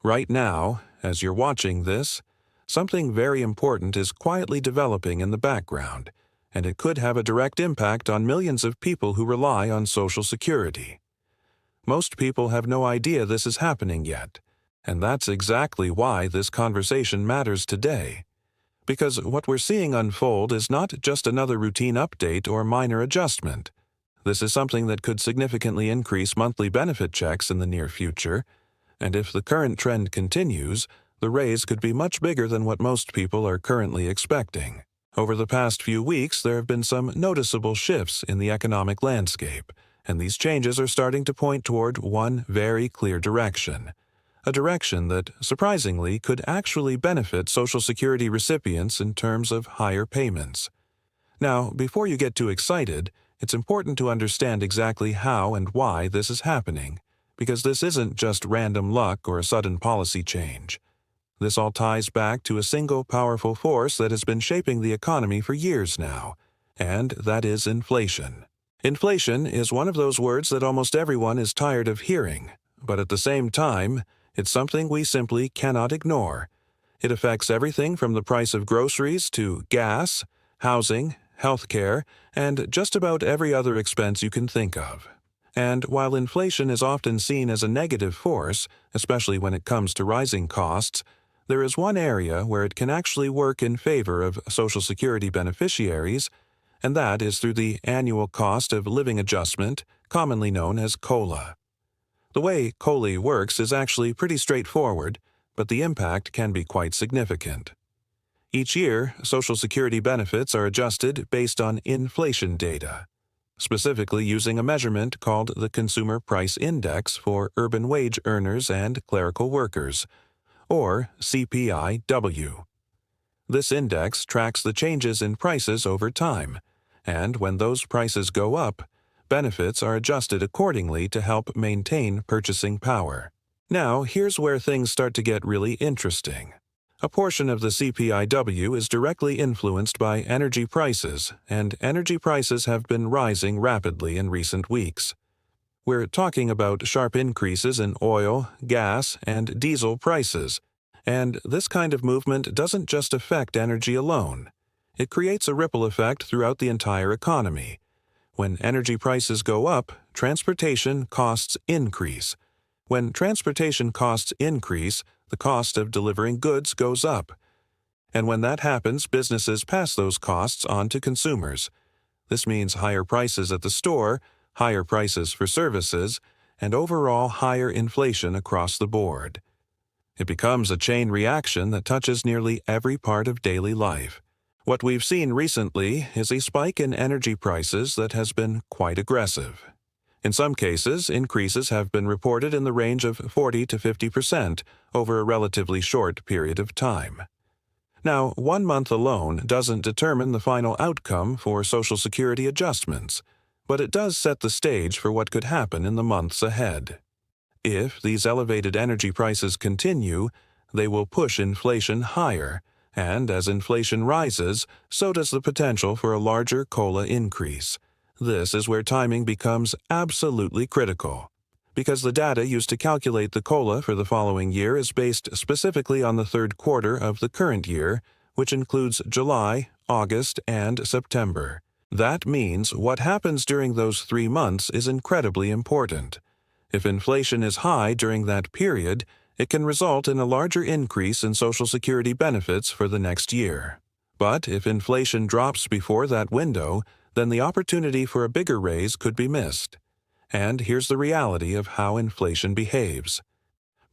Right now, as you're watching this, something very important is quietly developing in the background, and it could have a direct impact on millions of people who rely on Social Security. Most people have no idea this is happening yet, and that's exactly why this conversation matters today. Because what we're seeing unfold is not just another routine update or minor adjustment. This is something that could significantly increase monthly benefit checks in the near future, and if the current trend continues, the raise could be much bigger than what most people are currently expecting. Over the past few weeks, there have been some noticeable shifts in the economic landscape, and these changes are starting to point toward one very clear direction. A direction that, surprisingly, could actually benefit Social Security recipients in terms of higher payments. Now, before you get too excited, it's important to understand exactly how and why this is happening, because this isn't just random luck or a sudden policy change. This all ties back to a single powerful force that has been shaping the economy for years now, and that is inflation. Inflation is one of those words that almost everyone is tired of hearing, but at the same time, it's something we simply cannot ignore. It affects everything from the price of groceries to gas, housing, healthcare, and just about every other expense you can think of. And while inflation is often seen as a negative force, especially when it comes to rising costs, there is one area where it can actually work in favor of Social Security beneficiaries, and that is through the annual cost of living adjustment, commonly known as COLA. The way COLA works is actually pretty straightforward, but the impact can be quite significant. Each year, Social Security benefits are adjusted based on inflation data, specifically using a measurement called the Consumer Price Index for urban wage earners and clerical workers, or CPI-W. This index tracks the changes in prices over time, and when those prices go up, benefits are adjusted accordingly to help maintain purchasing power. Now, here's where things start to get really interesting. A portion of the CPI-W is directly influenced by energy prices, and energy prices have been rising rapidly in recent weeks. We're talking about sharp increases in oil, gas, and diesel prices, and this kind of movement doesn't just affect energy alone. It creates a ripple effect throughout the entire economy. When energy prices go up, transportation costs increase. When transportation costs increase, the cost of delivering goods goes up. And when that happens, businesses pass those costs on to consumers. This means higher prices at the store, higher prices for services, and overall higher inflation across the board. It becomes a chain reaction that touches nearly every part of daily life. What we've seen recently is a spike in energy prices that has been quite aggressive. In some cases, increases have been reported in the range of 40 to 50% over a relatively short period of time. Now, 1 month alone doesn't determine the final outcome for Social Security adjustments, but it does set the stage for what could happen in the months ahead. If these elevated energy prices continue, they will push inflation higher, and as inflation rises, so does the potential for a larger COLA increase. This is where timing becomes absolutely critical, because the data used to calculate the COLA for the following year is based specifically on the third quarter of the current year, which includes July, August, and September. That means what happens during those 3 months is incredibly important. If inflation is high during that period, it can result in a larger increase in Social Security benefits for the next year. But if inflation drops before that window, then the opportunity for a bigger raise could be missed. And here's the reality of how inflation behaves.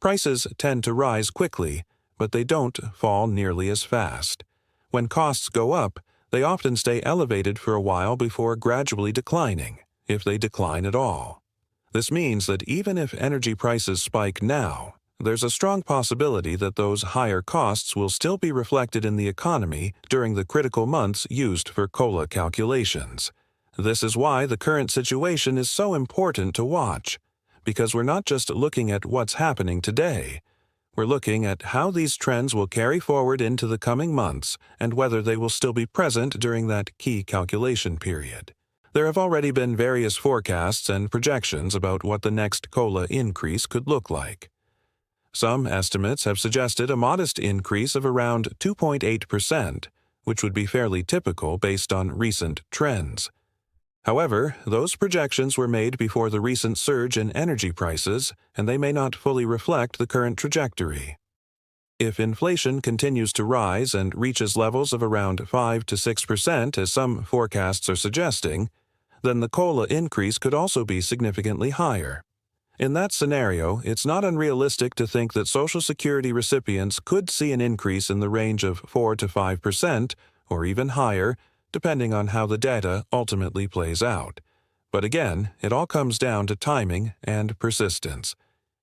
Prices tend to rise quickly, but they don't fall nearly as fast. When costs go up, they often stay elevated for a while before gradually declining, if they decline at all. This means that even if energy prices spike now, there's a strong possibility that those higher costs will still be reflected in the economy during the critical months used for COLA calculations. This is why the current situation is so important to watch, because we're not just looking at what's happening today. We're looking at how these trends will carry forward into the coming months and whether they will still be present during that key calculation period. There have already been various forecasts and projections about what the next COLA increase could look like. Some estimates have suggested a modest increase of around 2.8%, which would be fairly typical based on recent trends. However, those projections were made before the recent surge in energy prices, and they may not fully reflect the current trajectory. If inflation continues to rise and reaches levels of around 5 to 6%, as some forecasts are suggesting, then the COLA increase could also be significantly higher. In that scenario, it's not unrealistic to think that Social Security recipients could see an increase in the range of 4 to 5%, or even higher, depending on how the data ultimately plays out. But again, it all comes down to timing and persistence.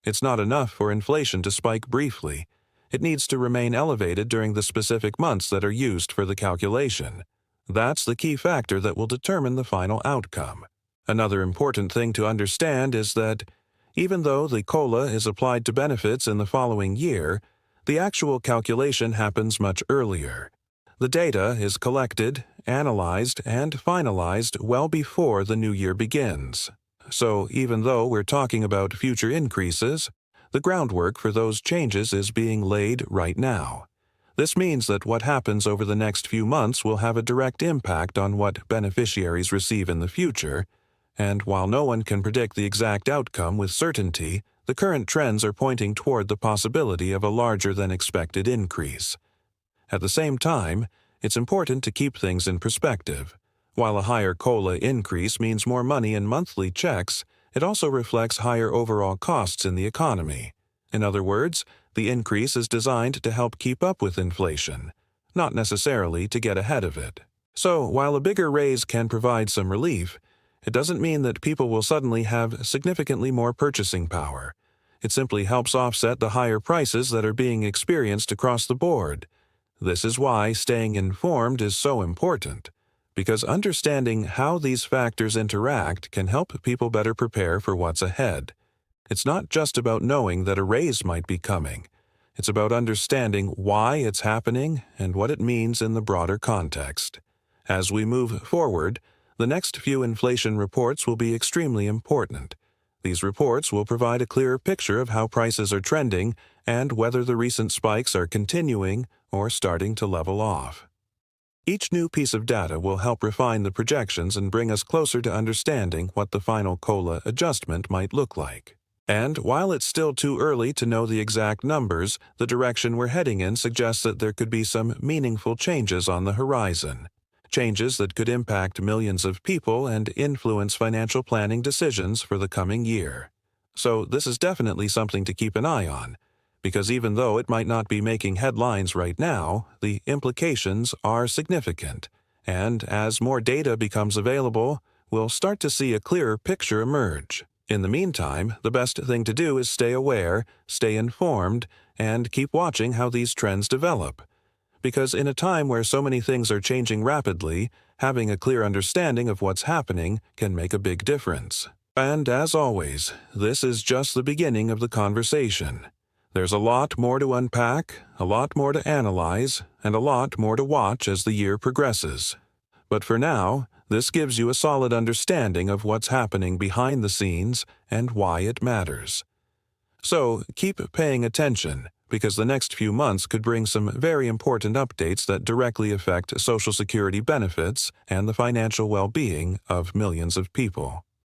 It's not enough for inflation to spike briefly. It needs to remain elevated during the specific months that are used for the calculation. That's the key factor that will determine the final outcome. Another important thing to understand is that even though the COLA is applied to benefits in the following year, the actual calculation happens much earlier. The data is collected, analyzed, and finalized well before the new year begins. So even though we're talking about future increases, the groundwork for those changes is being laid right now. This means that what happens over the next few months will have a direct impact on what beneficiaries receive in the future, and while no one can predict the exact outcome with certainty, the current trends are pointing toward the possibility of a larger than expected increase. At the same time, it's important to keep things in perspective. While a higher COLA increase means more money in monthly checks, it also reflects higher overall costs in the economy. In other words, the increase is designed to help keep up with inflation, not necessarily to get ahead of it. So, while a bigger raise can provide some relief, it doesn't mean that people will suddenly have significantly more purchasing power. It simply helps offset the higher prices that are being experienced across the board. This is why staying informed is so important, because understanding how these factors interact can help people better prepare for what's ahead. It's not just about knowing that a raise might be coming. It's about understanding why it's happening and what it means in the broader context. As we move forward, the next few inflation reports will be extremely important. These reports will provide a clearer picture of how prices are trending and whether the recent spikes are continuing or starting to level off. Each new piece of data will help refine the projections and bring us closer to understanding what the final COLA adjustment might look like. And while it's still too early to know the exact numbers, the direction we're heading in suggests that there could be some meaningful changes on the horizon. Changes that could impact millions of people and influence financial planning decisions for the coming year. So this is definitely something to keep an eye on, because even though it might not be making headlines right now, the implications are significant, and as more data becomes available, we'll start to see a clearer picture emerge. In the meantime, the best thing to do is stay aware, stay informed, and keep watching how these trends develop. Because in a time where so many things are changing rapidly, having a clear understanding of what's happening can make a big difference. And as always, this is just the beginning of the conversation. There's a lot more to unpack, a lot more to analyze, and a lot more to watch as the year progresses. But for now, this gives you a solid understanding of what's happening behind the scenes and why it matters. So keep paying attention, because the next few months could bring some very important updates that directly affect Social Security benefits and the financial well-being of millions of people.